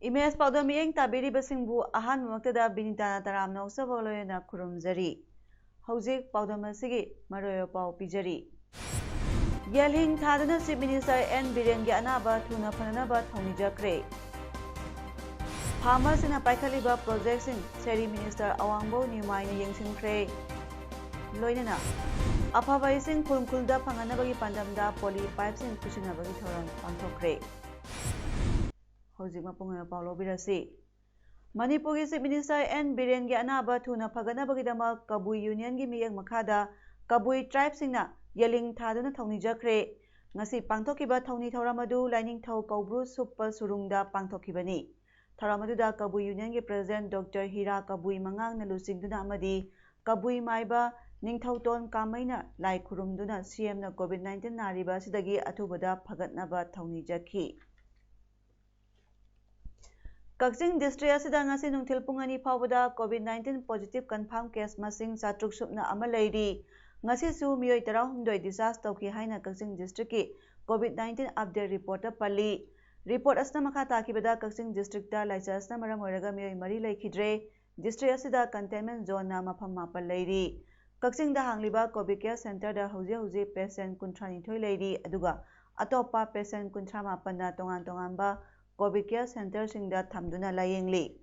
Image Paodam miyeng tabiri basingbu ahan mamaktada Binita taram noksaba loyana kurumjari. Hauzik Paodam asigi maroyo pau pijari. Yelhing thadana Chief Minister N Birengi anaba thuna phananaba thongnijakre. Farmers in a paikaliba projects in Seri Minister Awangbo Niumaina yengsinkre. Loinana Afaba ising kulkulda panganabagi pandamda poly pipes in kusinabagi thoran pangthokre. Hojik mapunga Paulo Birasi. Manipuri Chief Minister N Birengi anaba thuna phaganabagidama Kabui Union gi miyeng makhada Kabui tribe singna yeling thaduna thongnijakre. Ngasi pangthokiba thongni thoramadu lining thau kaubru suppa surungda pangthokibani. Thoramaduda Kabui Union gi President Dr. Hira Kabui mangang na lusingduna amadi Kabui maiba ningthauton kamaina lai khurumduna CM na COVID-19 nariba sidagi athubada phagatnaba thongnijakhi. Kakching district asida ngasi nungthil pung ani phawbada COVID-19 positive confirmed case masing chatruk supna ama leiri. Ngasi su miyoi 13 discharge tawki haina Kakching district ki COVID-19 update report pali. Report asna makha takibada Kakching district ta laisa asna maram oiraga miyoi mari laikhidre. District asida containment zone na mafam mapal leiri. Kakching da hangliba COVID care center da hauji patient 32 leiri aduga atopa patient 38 na tongan ba COVID care center singda thamduna layengli.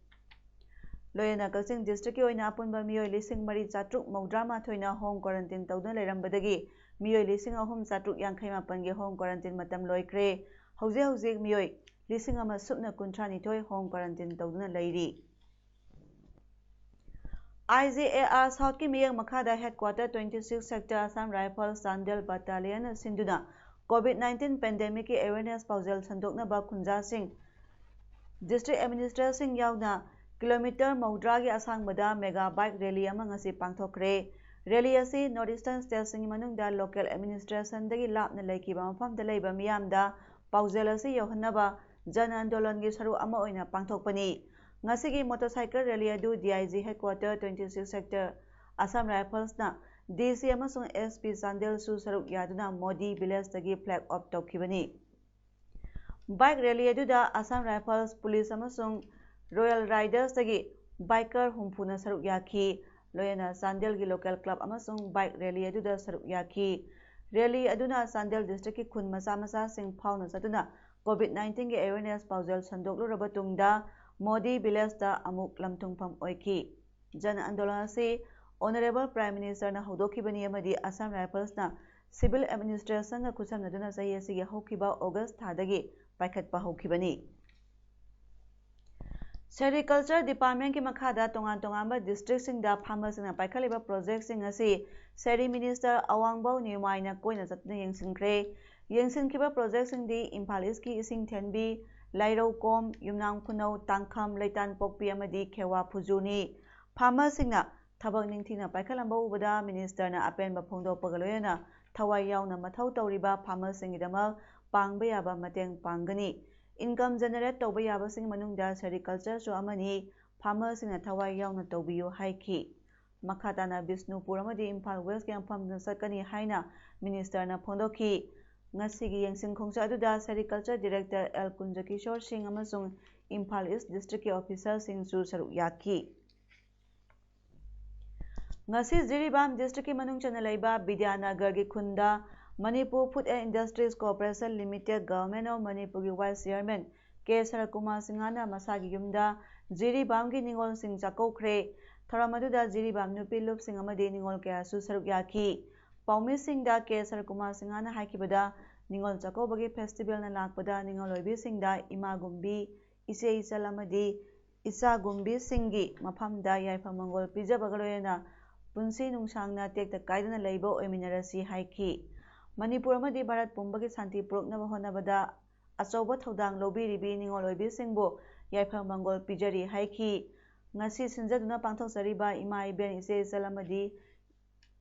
Loyana Kakching district ki oina apunba miyoi lising mari chatruk maudrama thoina home quarantine tawduna leirambadagi miyoi lising ahum chatruk yankhai mapan gi home quarantine matam loikre. Hauji miyoi lising ama supna 32 home quarantine tawduna leiri. IGAR South ki miyeng makhada headquarter 26 sector Assam Rifles Chandel Battalion sinduna COVID-19 pandemic ki awareness paujal sandokna ba khunja sing District Administrator sing yauna kilometer maudra gi asangbada mega bike rally ama ngasi pangthokre. Rally asi Northeastern State sing manungda local administration dagi lapna laikiba mafam da leiba miyamda paujal asi yohannaba jan andolan gi saru ama oina pangthokpani. Ngasigi motorcycle rally adu DIG headquarter 26 sector Assam Rifles na DC amasung SP Chandel su saruk yaduna Modi village dagi flag off tawkibani. Bike rally aduda Assam Rifles Police amasung Royal Riders dagi biker humphuna saruk yakhi. Loyana Chandel gi local club amasung bike rally aduda saruk yakhi. Rally aduna Chandel district ki khun masa sing phawna satuna COVID-19 gi awareness paujal sandoklu rabatungda Modi village da amuk lamtungpam oiki. Jan andolan asi Honorable Prime Minister na hodokibani amadi Assam Rifles na Civil Administration na kusamnaduna sahi asigi haukiba August thadagi paikhatpa haukibani. Sericulture Department ki makhada tongan district singda farmers na paikhaliba project sing asi Seri Minister Awangbo Niumaina koina chatna yengsinkre. Yengsinkiba project singdi Imphal East ki ising thenbi Lairau Kom, Yumnam Kunau, Tangkham, Leitan Pokpi amadi Khewa Phujuni. Farmers singna thabak ningthina paikhalamba ubada minister na apen ba phongdokpaga loyana thawai yauna mathau tawriba farmers singidama pangba yaba mateng panggani. Income generate tawba yaba sing manungda sericulture so amani farmers singna thawai yauna tawbiyo haiki. Makhatana Bisnupur amadi Imphal West ki ampham sakani haina minister na phongdokhi. Ngasigi yengsing khongsa aduda Sericulture Director L Kunjakishore Singh amasung Imphal East District Officer Singh su saruk yakhi. Ngasi Jiribam District ki manung chana laiba Vidyanagar gi khunda Manipur Food and Industries Corporation Limited Government of Manipur gi Vice Chairman K Sarakumar Singhana masagi yumda Jiribam gi ningol sing chakokre. Thoramaduda Jiribam nupi lup sing amadi ningol kaya su saruk yakhi. Paumi singda K Sarakumar Singhana haikibada ningol chakobagi festival na lakpada ningol oibi singda ima gumbi ise isal amadi isa gumbi singi mafamda yaifa mangol pijabagaloyana punsi nungsangna tekta kaidana leibo oiminarasi haiki. Manipur amadi Bharat pumbagi santi puroknaba honabada ꯑꯆꯧꯕ ꯊꯧꯗꯥꯡ ꯂꯧꯕꯤꯔꯤꯕꯤ ꯅꯤꯡꯉꯣꯜ ꯑꯣꯏꯕꯤꯁꯤꯡꯕꯨ ꯌꯥꯏꯐ ꯃꯪꯒꯣꯜ ꯄꯤꯖꯔꯤ ꯍꯥꯏꯈꯤ꯫ ꯉꯁꯤ ꯁꯤꯟꯖꯗꯨꯅ ꯄꯥꯡꯊꯣꯛꯆꯔꯤꯕ ꯏꯃꯥ ꯏꯕꯦꯟ ꯏꯆꯦ ꯏꯆꯜ ꯑꯃꯗꯤ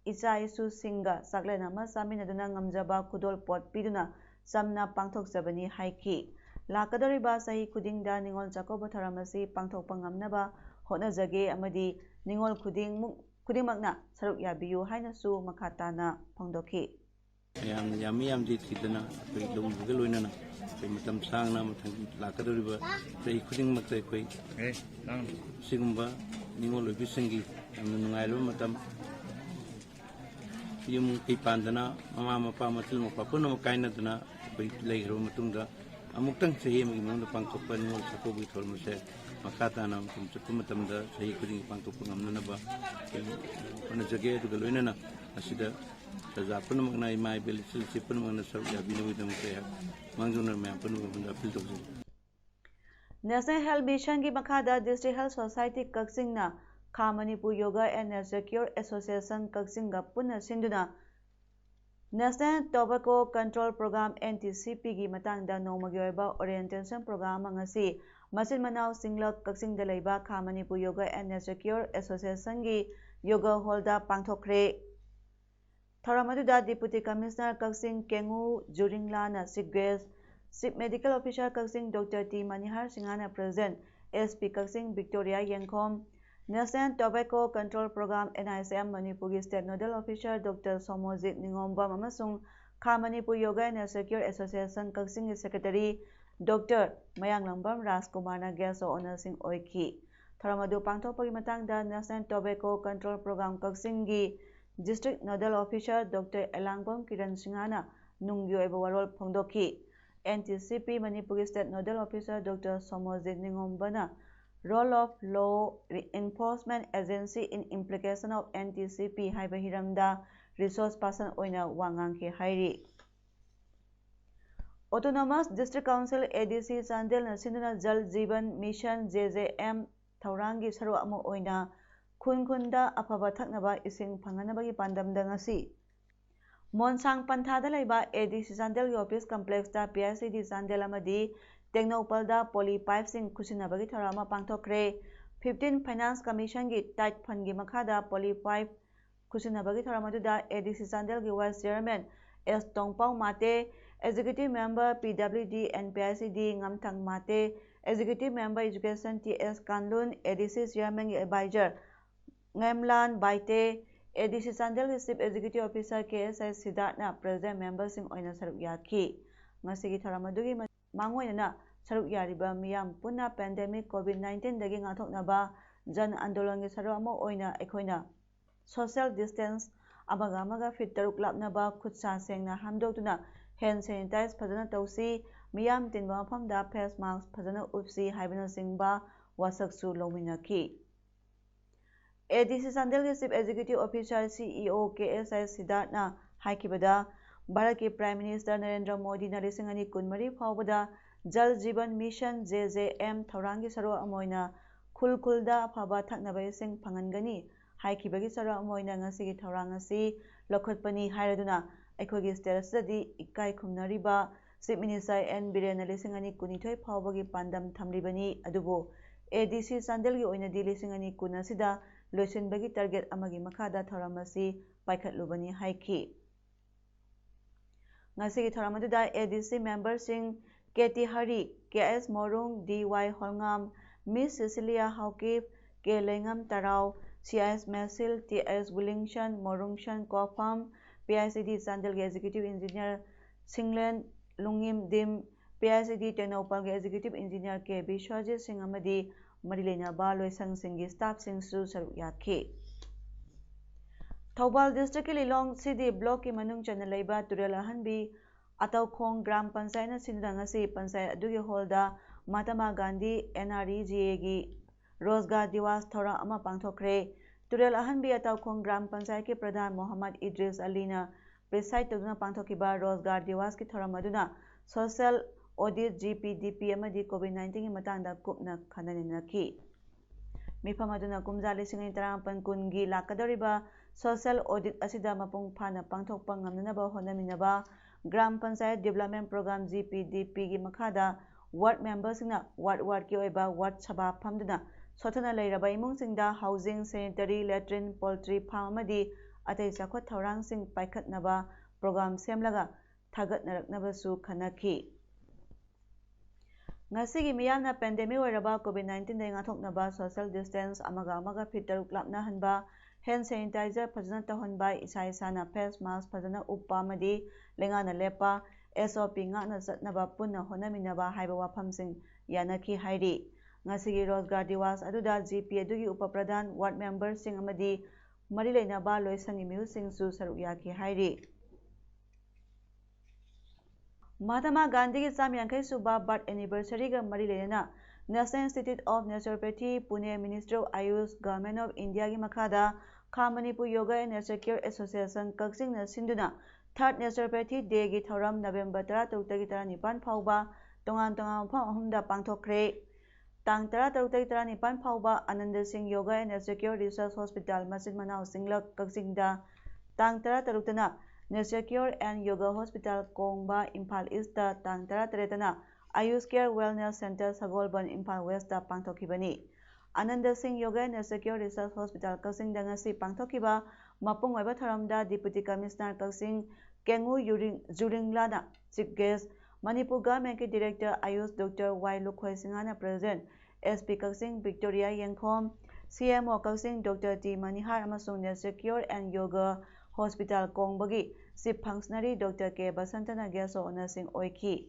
ꯏꯆꯥ ꯏꯁꯨꯁꯤꯡꯒ ꯆꯥꯛꯂꯦꯟ ꯑꯃ ꯆꯥꯃꯤꯟꯅꯗꯨꯅ ꯉꯝꯖꯕ ꯈꯨꯗꯣꯜ ꯄꯣꯠ ꯄꯤꯗꯨꯅ ꯆꯝꯅ ꯄꯥꯡꯊꯣꯛꯆꯕꯅꯤ ꯍꯥꯏꯈꯤ꯫ ꯂꯥꯛꯀꯗꯧꯔꯤꯕ ꯆꯍꯤ ꯈꯨꯗꯤꯡꯗ ꯅꯤꯡꯉꯣꯜ ꯆꯥꯛꯀꯧꯕ ꯊꯧꯔꯝ ꯑꯁꯤ ꯄꯥꯡꯊꯣꯛꯄ ꯉꯝꯅꯕ ꯍꯣꯠꯅꯖꯒꯦ ꯑꯃꯗꯤ ꯅꯤꯡꯉꯣꯜ ꯈꯨꯗꯤꯡꯃꯛꯅ ꯁꯔꯨꯛ ꯌꯥꯕꯤꯌꯨ ꯍꯥꯏꯅꯁꯨ ꯃꯈꯥ ꯇꯥꯅ ꯐꯣꯡꯗꯣꯛꯈꯤ꯫ ꯌꯥꯝꯅ ꯌꯥꯝꯗꯤ ꯊꯤꯗꯅ ꯑꯩꯈꯣꯏ ꯂꯧꯎꯕꯒ ꯂꯣꯏꯅꯅ ꯑꯩꯈꯣꯏ ꯃꯇꯝ ꯁꯥꯡꯅ ꯃꯊꯪ ꯂꯥꯛꯀꯗꯧꯔꯤꯕ ꯆꯍꯤ ꯈꯨꯗꯤꯡꯃꯛꯇ ꯑꯩꯈꯣꯏ ꯁꯤꯒꯨꯝꯕ ꯅꯤꯡꯉꯣꯜ ꯑꯣꯏꯕꯤꯁꯤꯡꯒꯤ ꯌꯥꯝꯅ ꯅꯨꯡꯉꯥꯏꯔꯕ ꯃꯇꯝ ꯌꯨꯝ ꯀꯩ ꯄꯥꯟꯗꯅ ꯃꯃꯥ ꯃꯄꯥ ꯃꯆꯤꯜ ꯃꯧꯄ꯭ꯋꯥ ꯄꯨꯝꯅꯃꯛ ꯀꯥꯏꯅꯗꯨꯅ ꯑꯩꯈꯣꯏ ꯂꯩꯈ꯭ꯔꯕ ꯃꯇꯨꯡꯗ ꯑꯃꯨꯛꯇꯪ ꯆꯍꯤ ꯑꯃꯒꯤ ꯃꯅꯨꯡꯗ ꯄꯥꯡꯊꯣꯛꯄ ꯅꯤꯡꯉꯣꯜ ꯆꯥꯛꯀꯧꯕꯒꯤ ꯊꯧꯔꯝ ꯑꯁꯦ ꯃꯈꯥ ꯇꯥꯅ ꯃꯇꯝ ꯆꯠꯄ ꯃꯇꯝꯗ ꯆꯍꯤ ꯈꯨꯗꯤꯡꯒꯤ ꯄꯥꯡꯊꯣꯛꯄ ꯉꯝꯅꯅꯕ ꯍꯣꯠꯅꯖꯒꯦ ꯑꯗꯨꯒ ꯂꯣꯏꯅꯅ ꯑꯁꯤꯗ ꯄ꯭ꯔꯖꯥ ꯄꯨꯝꯅꯃꯛꯅ ꯏꯃꯥ ꯏꯕꯦꯜ ꯏꯆꯤꯜ ꯏꯆꯦ ꯄꯨꯝꯅꯃꯛꯅ ꯁꯔꯨꯛ ꯌꯥꯕꯤꯅꯕꯒꯤꯗꯃꯛꯇ ꯑꯩꯍꯥꯛ ꯃꯥꯡꯖꯧꯅꯅ ꯃꯌꯥꯝ ꯄꯨꯝꯅꯃꯛꯇ ꯑꯄꯤꯜ ꯇꯧꯖꯔꯤ꯫ ꯅꯦꯁꯅꯦꯜ ꯍꯦꯜꯊ ꯃꯤꯁꯟꯒꯤ ꯃꯈꯥꯗ ꯗꯤꯁꯇ꯭ꯔꯤꯛ ꯍꯦꯜꯊ ꯁꯣꯁꯥꯏꯇꯤ ꯀꯛꯆꯤꯡꯅ ꯈꯥ Manipur yoga and nature cure association ꯀꯛꯆꯤꯡꯒ ꯄꯨꯟꯅ ꯁꯤꯟꯗꯨꯅ ꯅꯦꯁꯅꯦꯜ ꯇꯣꯕꯦꯀꯣ ꯀꯟꯇ꯭ꯔꯣꯜ ꯄ꯭ꯔꯣꯒ꯭ꯔꯥꯝ (NTCP)ꯒꯤ ꯃꯇꯥꯡꯗ ꯅꯣꯡꯃꯒꯤ ꯑꯣꯏꯕ ꯑꯣꯔꯤꯌꯦꯟꯇꯦꯁꯟ ꯄ꯭ꯔꯣꯒ꯭ꯔꯥꯝ ꯑꯃ ꯉꯁꯤ ꯃꯆꯤꯟ ꯃꯅꯥꯎ ꯆꯤꯡꯂꯛ ꯀꯛꯆꯤꯡꯗ ꯂꯩꯕ ꯈꯥ Manipur yoga and nature cure ꯑꯦꯁꯣꯁꯤꯌꯦꯁꯟꯒꯤ ꯌꯣꯒꯥ ꯍꯣꯜꯗ ꯄꯥꯡꯊꯣꯛꯈ꯭ꯔꯦ꯫ ꯊꯧꯔꯝ ꯑꯗꯨꯗ ꯗꯤꯄꯨꯇꯤ ꯀꯃꯤꯁꯅꯔ ꯀꯛꯆꯤꯡ ꯀꯦꯡꯉꯨ ꯖꯨꯔꯤꯡꯂꯥꯅ chief guest, chief medical officer Kakching doctor T Manihar ꯁꯤꯡꯍꯅ president, SP Kakching Victoria Yengkhom, national tobacco control programme (NICM) ꯃꯅꯤꯄꯨꯔꯒꯤ state nodal officer doctor Somorjit Ningombam ꯑꯃꯁꯨꯡ ꯈꯥ Manipur yoga and nature cure association ꯀꯛꯆꯤꯡꯒꯤ ꯁꯦꯀ꯭ꯔꯦꯇꯔꯤ ꯗꯣꯛꯇꯔ ꯃꯌꯥꯡꯂꯪꯕꯝ ꯔꯥꯖꯀꯨꯃꯥꯔꯅ ꯒꯦꯁꯠ ꯑꯣꯐ ꯑꯣꯅꯔꯁꯤꯡ ꯑꯣꯏꯈꯤ꯫ ꯊꯧꯔꯝ ꯑꯗꯨ ꯄꯥꯡꯊꯣꯛꯄꯒꯤ ꯃꯇꯥꯡꯗ ꯅꯦꯁꯅꯦꯜ ꯇꯣꯕꯦꯀꯣ ꯀꯟꯇ꯭ꯔꯣꯜ ꯄ꯭ꯔꯣꯒ꯭ꯔꯥꯝ ꯀꯛꯆꯤꯡꯒꯤ district nodal officer doctor Elangbam Kiran ꯁꯤꯡꯍꯅ ꯅꯨꯡꯒꯤ ꯑꯣꯏꯕ ꯋꯥꯔꯣꯜ ꯐꯣꯡꯗꯣꯛꯈꯤ꯫ NTCP ꯃꯅꯤꯄꯨꯔꯒꯤ state nodal officer doctor Somorjit ꯅꯤꯉꯣꯝꯕꯅ role of law enforcement agency in implication of NTCP ꯍꯥꯏꯕ ꯍꯤꯔꯝꯗ ꯔꯤꯁꯣꯔꯁ ꯄꯔꯁꯟ ꯑꯣꯏꯅ ꯋꯥ ꯉꯥꯡꯈꯤ ꯍꯥꯏꯔꯤ꯫ ꯑꯣꯇꯣꯅꯣꯃꯁ ꯗꯤꯁꯇ꯭ꯔꯤꯛ ꯀꯥꯎꯟꯁꯤꯜ (ADC) ꯆꯥꯟꯗꯦꯜꯅ ꯁꯤꯟꯗꯨꯅ ꯖꯜ ꯖꯤꯕꯟ ꯃꯤꯁꯟ (JJM) ꯊꯧꯔꯥꯡꯒꯤ ꯁꯔꯨꯛ ꯑꯃ ꯑꯣꯏꯅ ꯈꯨꯟ-ꯈꯨꯟꯗ ꯑꯐꯕ ꯊꯛꯅꯕ ꯏꯁꯤꯡ ꯐꯪꯍꯟꯅꯕꯒꯤ ꯄꯥꯟꯗꯝꯗ ꯉꯁꯤ ꯃꯣꯟꯁꯥꯡ ꯄꯟꯊꯥꯗ ꯂꯩꯕ ADC ꯆꯥꯟꯗꯦꯜꯒꯤ ꯑꯣꯐꯤꯁ ꯀꯝꯄ꯭ꯂꯦꯛꯁꯇ PICD ꯆꯥꯟꯗꯦꯜ ꯑꯃꯗꯤ ꯇꯦꯡꯅꯧꯄꯜꯗ ꯄꯣꯂꯤ ꯄꯥꯏꯞꯁꯤꯡ ꯈꯨꯠꯁꯤꯟꯅꯕꯒꯤ ꯊꯧꯔꯝ ꯑꯃ ꯄꯥꯡꯊꯣꯛꯈ꯭ꯔꯦ꯫ 15 ꯐꯥꯏꯅꯥꯟꯁ ꯀꯝꯃꯤꯁꯟꯒꯤ ꯇꯥꯏꯠ ꯐꯟꯒꯤ ꯃꯈꯥꯗ ꯄꯣꯂꯤ ꯄꯥꯏꯞ ꯈꯨꯠꯁꯤꯟꯅꯕꯒꯤ ꯊꯧꯔꯝ ꯑꯗꯨꯗ ADC ꯆꯥꯟꯗꯦꯜꯒꯤ vice chairman S. Tongpao Mate, executive member PWD and PICD ꯉꯝꯊꯪ Mate, executive member education TS Kanlun, ADC ꯆꯤꯌꯔꯃꯦꯟꯒꯤ ꯑꯦꯗꯚꯥꯏꯖꯔ ꯉꯦꯝꯂꯥꯟ ꯕꯥꯏꯇꯦ, ADC ꯆꯥꯟꯗꯦꯜꯒꯤ ꯆꯤꯐ ꯑꯦꯛꯖꯤꯀ꯭ꯌꯨꯇꯤꯚ ꯑꯣꯐꯤꯁꯥꯔ KSI ꯁꯤꯗꯥꯔꯊꯅ ꯄ꯭ꯔꯦꯁꯤꯗꯦꯟꯠ ꯃꯦꯝꯕꯔꯁꯤꯡ ꯑꯣꯏꯅ ꯁꯔꯨꯛ ꯌꯥꯈꯤ꯫ ꯉꯁꯤꯒꯤ ꯊꯧꯔꯝ ꯑꯗꯨꯒꯤ ꯃꯥꯡꯑꯣꯏꯅꯅ ꯁꯔꯨꯛ ꯌꯥꯔꯤꯕ ꯃꯤꯌꯥꯝ ꯄꯨꯟꯅ ꯄꯦꯟꯗꯦꯃꯤꯛ ꯀꯣꯚꯤꯗ-19 ꯗꯒꯤ ꯉꯥꯛꯊꯣꯛꯅꯕ ꯖꯟ ꯑꯟꯗꯣꯂꯟꯒꯤ ꯁꯔꯨꯛ ꯑꯃ ꯑꯣꯏꯅ ꯑꯩꯈꯣꯏꯅ ꯁꯣꯁꯤꯌꯦꯜ ꯗꯤꯁꯇꯦꯟꯁ, ꯑꯃꯒ ꯑꯃꯒ ꯐꯤꯠ 6 ꯂꯥꯞꯅꯕ, ꯈꯨꯠ-ꯁꯥ ꯁꯦꯡꯅ ꯍꯥꯝꯗꯣꯛꯇꯨꯅ ꯍꯦꯟꯗ ꯁꯦꯅꯤꯇꯥꯏꯖ ꯐꯖꯅ ꯇꯧꯁꯤ, ꯃꯤꯌꯥꯝ ꯇꯤꯟꯕ ꯃꯐꯝꯗ ꯐꯦꯁ ꯃꯥꯁꯛ ꯐꯖꯅ ꯎꯞꯁꯤ ꯍꯥꯏꯕꯅꯆꯤꯡꯕ ꯋꯥꯁꯛꯁꯨ ꯂꯧꯃꯤꯟꯅꯈꯤ꯫ ADC ꯆꯥꯟꯗꯦꯜꯒꯤ chief executive officer CEO KSI ꯁꯤꯗꯥꯔꯊꯅ ꯍꯥꯏꯈꯤꯕꯗ ꯚꯥꯔꯠꯀꯤ ꯄ꯭ꯔꯥꯏꯝ ꯃꯤꯅꯤꯁꯇꯔ ꯅꯔꯦꯟꯗ꯭ꯔ ꯃꯣꯗꯤꯅ 2023 ꯐꯥꯎꯕꯗ ꯖꯜ ꯖꯤꯕꯟ ꯃꯤꯁꯟ (JJM) ꯊꯧꯔꯥꯡꯒꯤ ꯁꯔꯨꯛ ꯑꯃ ꯑꯣꯏꯅ ꯈꯨꯜ-ꯈꯨꯜꯗ ꯑꯐꯕ ꯊꯛꯅꯕ ꯏꯁꯤꯡ ꯐꯪꯍꯟꯒꯅꯤ ꯍꯥꯏꯈꯤꯕꯒꯤ ꯁꯔꯨꯛ ꯑꯃ ꯑꯣꯏꯅ ꯉꯁꯤꯒꯤ ꯊꯧꯔꯥꯡ ꯑꯁꯤ ꯂꯧꯈꯠꯄꯅꯤ ꯍꯥꯏꯔꯗꯨꯅ ꯑꯩꯈꯣꯏꯒꯤ ꯁ꯭ꯇꯦꯠ ꯑꯁꯤꯗꯗꯤ ꯏꯀꯥꯏ ꯈꯨꯝꯅꯔꯤꯕ ꯆꯤꯐ ꯃꯤꯅꯤꯁꯇꯔ ꯑꯦꯟ ꯕꯤꯔꯦꯟꯅ 2022 ꯐꯥꯎꯕꯒꯤ ꯄꯥꯟꯗꯝ ꯊꯝꯂꯤꯕꯅꯤ ꯑꯗꯨꯕꯨ ADC ꯆꯥꯟꯗꯦꯜꯒꯤ ꯑꯣꯏꯅꯗꯤ 2020 ꯑꯁꯤꯗ ꯂꯣꯏꯁꯤꯟꯕꯒꯤ ꯇꯥꯔꯒꯦꯠ ꯑꯃꯒꯤ ꯃꯈꯥꯗ ꯊꯧꯔꯝ ꯑꯁꯤ ꯄꯥꯏꯈꯠꯂꯨꯕꯅꯤ ꯍꯥꯏꯈꯤ꯫ ꯉꯁꯤꯒꯤ ꯊꯧꯔꯝ ꯑꯗꯨꯗ ADC ꯃꯦꯝꯕꯔꯁꯤꯡ KT Hari, KS Morung, DY Holngam, miss Cecilia Haokip, K Leingam Tarao, CIS Mesil, TS Wilingson, Morungson Kofam, PICD ꯆꯥꯟꯗꯦꯜꯒꯤ ꯑꯦꯛꯖꯤꯀ꯭ꯌꯨꯇꯤꯚ ꯏꯟꯖꯤꯅꯤꯌꯔ ꯁꯤꯡꯂꯦꯟ ꯂꯨꯡꯉꯤꯝ ꯗꯤꯝ, PICD ꯇꯦꯡꯅꯧꯄꯜꯒꯤ executive engineer K Biswajit Singh ꯑꯃꯗꯤ ꯃꯔꯤ ꯂꯩꯅꯕ ꯂꯣꯏꯁꯪꯁꯤꯡꯒꯤ ꯁ꯭ꯇꯥꯐꯁꯤꯡꯁꯨ ꯁꯔꯨꯛ ꯌꯥꯈꯤ꯫ ꯊꯧꯕꯥꯜ ꯗꯤꯁꯇ꯭ꯔꯤꯛꯀꯤ ꯂꯤꯂꯣꯡ ꯁꯤꯗꯤ ꯕ꯭ꯂꯣꯛꯀꯤ ꯃꯅꯨꯡ ꯆꯟꯅ ꯂꯩꯕ ꯇꯨꯔꯦꯜ ꯑꯍꯟꯕꯤ ꯑꯇꯧꯈꯣꯡ ꯒ꯭ꯔꯥꯝ ꯄꯟꯆꯥꯌꯠꯅ ꯁꯤꯟꯗꯨꯅ ꯉꯁꯤ ꯄꯟꯆꯥꯌꯠ ꯑꯗꯨꯒꯤ ꯍꯣꯜꯗ ꯃꯍꯥꯇꯃꯥ ꯒꯥꯟꯙꯤ NREGAꯒꯤ ꯔꯣꯖꯒꯥꯔ ꯗꯤꯋꯥꯁ ꯊꯧꯔꯝ ꯑꯃ ꯄꯥꯡꯊꯣꯛꯈ꯭ꯔꯦ꯫ ꯇꯨꯔꯦꯜ ꯑꯍꯟꯕꯤ ꯑꯇꯧꯈꯣꯡ ꯒ꯭ꯔꯥꯝ ꯄꯟꯆꯥꯌꯠꯀꯤ ꯄ꯭ꯔꯙꯥꯟ ꯃꯣꯍꯝꯃꯗ ꯏꯗ꯭ꯔꯤꯁ ꯑꯂꯤꯅ ꯄ꯭ꯔꯤꯁꯥꯏꯗ ꯇꯧꯗꯨꯅ ꯄꯥꯡꯊꯣꯛꯈꯤꯕ ꯔꯣꯖꯒꯥꯔ ꯗꯤꯋꯥꯁꯀꯤ ꯊꯧꯔꯝ ꯑꯗꯨꯅ ꯁꯣꯁꯤꯌꯦꯜ ꯑꯣꯗꯤꯠ, GPDP ꯑꯃꯗꯤ ꯀꯣꯚꯤꯗ-19ꯒꯤ ꯃꯇꯥꯡꯗ ꯀꯨꯞꯅ ꯈꯟꯅ-ꯅꯩꯅꯈꯤ꯫ ꯃꯤꯐꯝ ꯑꯗꯨꯅ ꯀꯨꯝꯖꯥ 2018-19ꯒꯤ ꯂꯥꯛꯀꯗꯧꯔꯤꯕ ꯁꯣꯁꯤꯌꯦꯜ ꯑꯣꯗꯤꯠ ꯑꯁꯤꯗ ꯃꯄꯨꯡ ꯐꯥꯅ ꯄꯥꯡꯊꯣꯛꯄ ꯉꯝꯅꯅꯕ ꯍꯣꯠꯅꯃꯤꯟꯅꯕ, Gram Panchayat Development Program GPDP gi makhada ward membersingna ward ki oiba ward sabha phamduna sothana leiraba imungsingda housing, sanitary, latrine, poultry farm amadi atai chakhot thaurangsing paikhatnaba program semlaga thagatnaraknabasu khanakhi. Ngasigi miyamna pandemic oiraba COVID-19 dai ngathoknaba social distance amaga feet 6 lapna hanba hand sanitizer phajana tahonba isa isana face mask phajana uppa amadi lengana lepa SOP ngakna chatnaba punna honaminaba haiba wafamsing yanakhi hairi. Ngasigi Rozgar Diwas aduda GP adugi upapradhan ward members sing amadi mari leinaba loisangi miyusing su saruk yaki hairi. Mahatma Gandhi ki cham yankai suba birth anniversary ga mari lena National Institute of Naturopathy, Pune, Ministry of Ayush, Government of India ki makhada Kha Manipur Yoga and Nature Care Association Kaksing na sinduna Third Naturopathy Day gi thoram November 13-19 phauba tongan mafam ahumda pangthokre. Tang 13-19 phauba Anand Singh Yoga and Nature Care Research Hospital Masjid Manau Singlak Kaksingda Tang 13 Nature Cure and Yoga Hospital Kongba Imphal East da Tang 13 Ayush Care Wellness Center Sagolban Imphal West da pangthokibani. Anand Singh Yoga and Nature Cure Research Hospital Kaksing da ngasi pangthokiba mapung oiba tharamda Deputy Commissioner Kaksing Kengu Juringlana Chief Guest Manipur Government ki Director Ayush Dr. Y Lukhoi Singhana President SP Kaksing Victoria Yengkhom CMO Kaksing Dr. T Manihar amasung Nature Cure and Yoga Hospital Kongbagi Chief Functionary Dr. K Basantana Geso Onasing Oiki.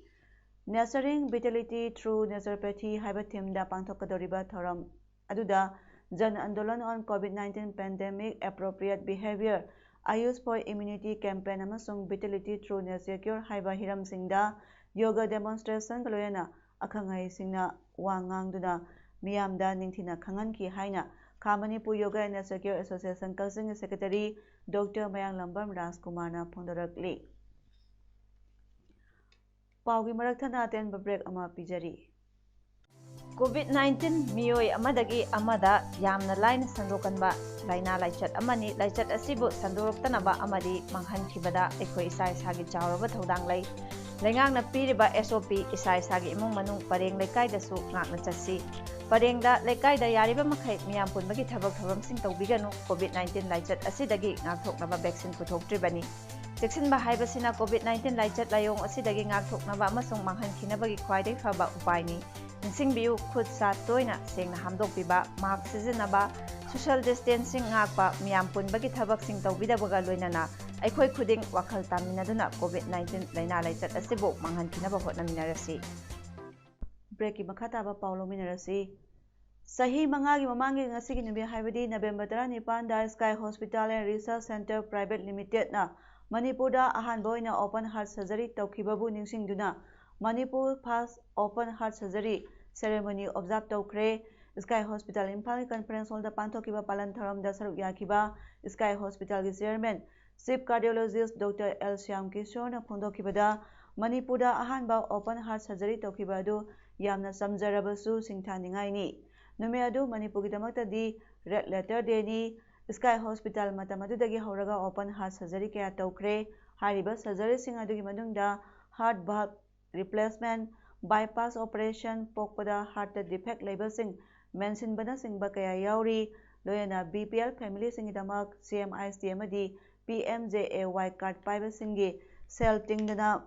Nurturing Vitality Through Naturopathy haiba themda pangthokadoriba thoram aduda Jan Andolan on COVID-19 Pandemic Appropriate Behavior Ayush for Immunity Campaign amasung Vitality Through Nature Cure haiba hiram singda yoga demonstration kaloyana akhangai singna wangangduna miyamda ningthina khanganki haina Kha Manipur Yoga and Nature Care Association Kaksing Secretary Dr. Mayang Lambam Rajkumarna phondorakli. Paugi marakthana atenba break ama pijari. COVID-19 miyoi amadagi amada yamna line sandokanba laina laichat amani laichat asibu sandoroktanaba amadi manghankhibada ekhoi isa isagi chawraba thodang lai lengang na piriba SOP isa isagi imong manung pareng lekai dasu ngakna chasi pareng da lekai da yariba makhai miyam punbagi thabak thabam sing tawbiganu COVID-19 laichat asidagi ngakthoknaba vaccine puthoktribani Seksin haibasina COVID-19 laichat layong asidagi ngakthoknaba amasung manghankinabagi khwaidai faba upaini Insing biu khud sa toina sengna hamdokpiba mask sizinaba social distancing ngakpa miyam punbagi thabak sing tawbidabaga loinana aikhoi khuding wakhal taminaduna COVID-19 laina laichat asibu manghankinaba hotnaminarasi break ki makhata ba paulo minarasi sahi mangagi mamangi ngasigi nubi haibadi November 19 da Sky Hospital and Research Center Private Limited na Manipur da ahan boina open heart surgery tawkhibabu ningsingduna Manipur first open heart surgery ceremony observed tawkre Sky Hospital Imphal Conference Hall da pangthokiba palan tharam da saruk yakiba Sky Hospital ki chairman Chief Cardiologist Dr. L. Shyam Kishore na phondokibada Manipur da ahan ba open heart surgery tawkibadu yamna samjarabasu singthaningai ni nume adu Manipur ki damakta di red letter day ni Sky Hospital matamadudagi horaga open heart surgery kaya tawkre hariba surgery sing adu ki manungda heart valve replacement bypass operation pokpada heart defect labelsing mention bana singba kaya yauri loyana BPL family singidamak CMIST amadi PMJAY card paiba singi cell tingdana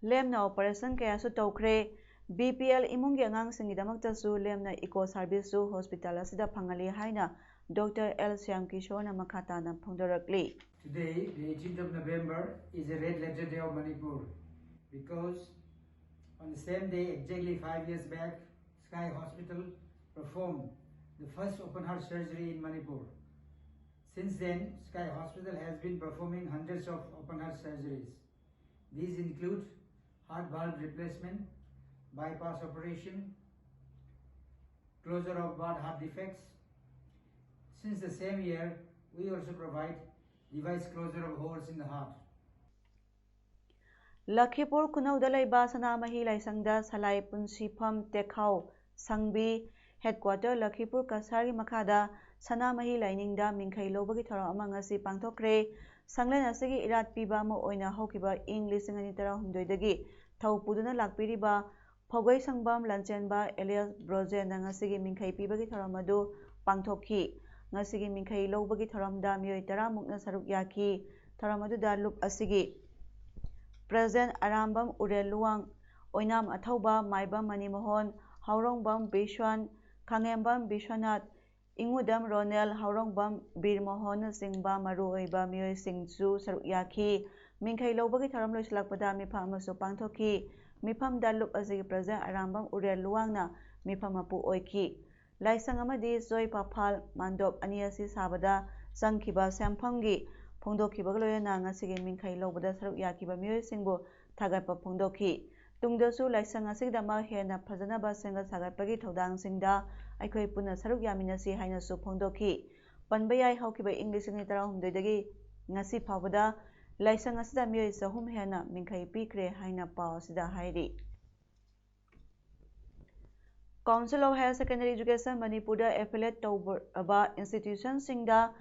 lemna operation kaya su tawkre BPL imungi angang singidamakta su lemna eco service su hospital asida phangali haina Dr. L. Shyam Kishore na makhatana phongdorakli. Today, the 18th of November, is a red letter day of Manipur because on the same day, exactly 5 years back, Sky Hospital performed the first open heart surgery in Manipur. Since then, Sky Hospital has been performing hundreds of open heart surgeries. These include heart valve replacement, bypass operation, closure of bad heart defects. Since the same year, we also provide device closure of holes in the heart. Lakhipur Kunauda Laiba Sanamahi Laisangda Salai Punsipam Tekhau Sangbi Headquarter Lakhipur Kasari Makada Sanamahi Lainingda Minkhai Lobagi Thara Amangasi Pangthokre Sanglen asigi irat piba mo oina hokiba ing lising ani tara humdoidagi thau puduna lakpiriba Phogoi Sangbam Lanchenba Elias Broje na ngasigi mingkhai pibagi thoramadu pangthokhi ngasigi mingkhai lobagi thoramda mioi tara mukna saruk yaki thoramadu da lup asigi President Arambam Urel Luang Oinam Athauba Maibam Manimohon Haurongbam Bishwan Khangembam Bishwanath Ingudam Ronel Haurongbam Birmohon Singba Maru Oiba Mioi Singchu Saruk Yaki Mingkhai lobagi thoram loislakpada mipham amasu pangthokhi Mifam Dalup asigi President Arambam Urel Luangna Mifam Apu Oiki Laisang amadi Joy Papal Mandop Aniasi Sabada Sangkiba Samphamgi Phongdokhiba loyana ngasigi mingkhai lobada saruk yakiba mioi singbo thagapa phongdokhi tungdasu laisang asigdama hena phajanaba senga sagatpagi thodang singda aikhoi puna saruk yaminasi hainasu phongdokhi panbayai haukiba english ni tara humdoi ngasi phawada laisang asida mioi sahum hena mingkhai pikre haina paw sida hairi Council of Higher Secondary Education Manipuri affiliate tawba institution singda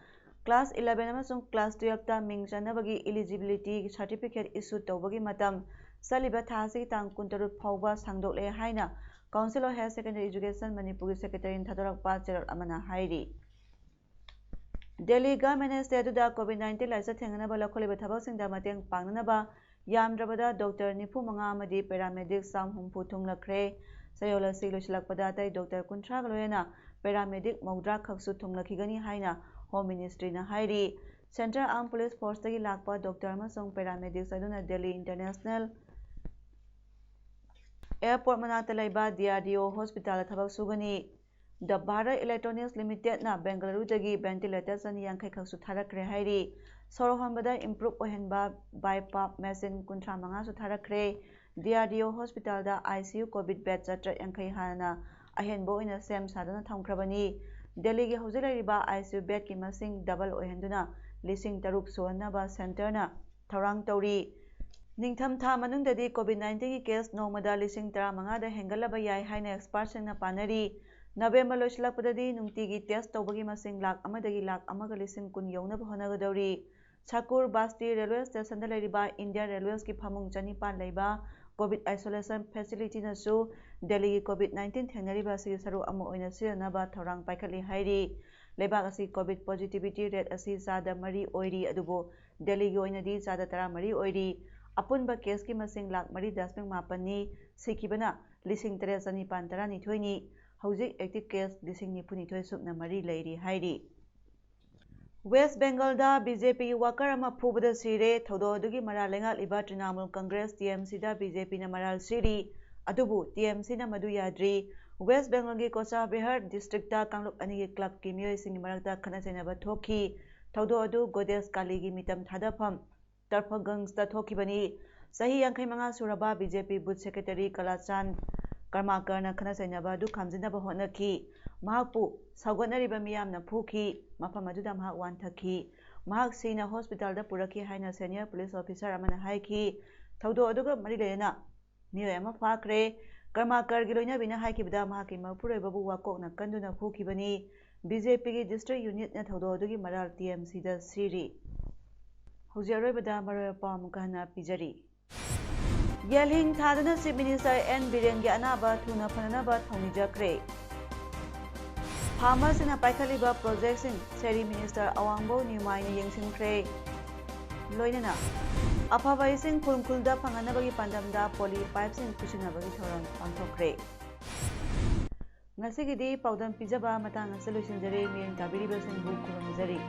Class 11 amasung Class 12 ta ming chanabagi eligibility certificate issue tawbagi matam saliba thasi tang kuntarut phawba sangdokle haina Council of Higher Secondary Education Manipuri Secretary Thadorakpa Cheral amana hairi Delhi government state da COVID-19 laisa thenganaba lakholiba thabasingda mateng pangnanaba yamdrabada Dr. Nifu Manga amadi paramedic sam humpu thunglakre sayola silosilakpada tai Dr. Kuntra galoyana paramedic maudra khaksu thunglakigani haina Home Ministry na hairi Central Armed Police Force tagi lakpa Dr. Amasong paramedics aduna Delhi International Airport manata laiba DRDO Hospital thabak sugani The Bharat Electronics Limited na Bengaluru dagi ventilators ani yangkai khaksu tharakre hairi Sorohambada improve ohenba BiPAP machine kuntra manga su tharakre DRDO Hospital da ICU COVID bed chatra yangkai hana ahenbo ina sem sadana thamkrabani Delhi ki huzilariba ICU bed ki masing double ohenduna lising taruk suwanaba center na tharang tauri ningtham tha manungdadi COVID-19 ki case nomada lising tara manga da hengalaba yai haina experts na panari November loislakpadadi nungtigi test tawbagi masing lakh amadagi lakh amaga lising kun yaunaba honagadauri Chakur Basti Railway Station da lariba Indian Railways ki phamung chanipan laiba COVID isolation facility na su Delhi ki COVID-19 thengnariba si saru amu oina siranaba thorang paikhali hairi lebak asi COVID positivity rate asi sada mari oiri adubo Delhi ki oina di sada tara mari oiri apunba case ki masing lakh mari dasming mapani sikibana lising tere sani pantara ni thoini hojik active case lising ni puni thoi sukna mari leiri hairi West Bengal da BJP worker ama phubada sire thodo dugi mara lenga liba Trinamool Congress TMC da BJP na maral siri adubu TMC na madu yadri West Bengal gi Kocha Bihar district da Kanglup ani gi club ki mioi sing marakta khana chainaba thoki thodo adu Godes Kali gi mitam thadafam Tarphagangs da thoki bani sahi yangkai manga suraba BJP booth secretary Kalachan Karmakar na khana chainaba du khamjinaba honaki mahakpu saugatnariba miyamna phuki mafam aduda mahak wanthaki mahak sina hospital da puraki haina senior police officer amana haiki thodo aduga mari lena miyo ama phakre Karmakar gi loina bina haiki bida mahaki mapuroi babu wakok na kanduna phuki bani BJP gi district unit na thodo adugi maral TMC da siri hujaroi bida maroya pa mukana pijari Yelhing thadana Chief Minister N Biren gi anaba thuna phananaba thongnijakre Farmers in a Paikaliba projects in Seri Minister Awangbo Newmai Yingsinkre Loinana Apabaising Kulkulda Panganabagi Pandamda Poly Pipes in Kushinabagi Thoran Pantokre Nasigidi Paodam Pijaba Matang Solution Jere Mien Tabiri Basin Book Kuramizari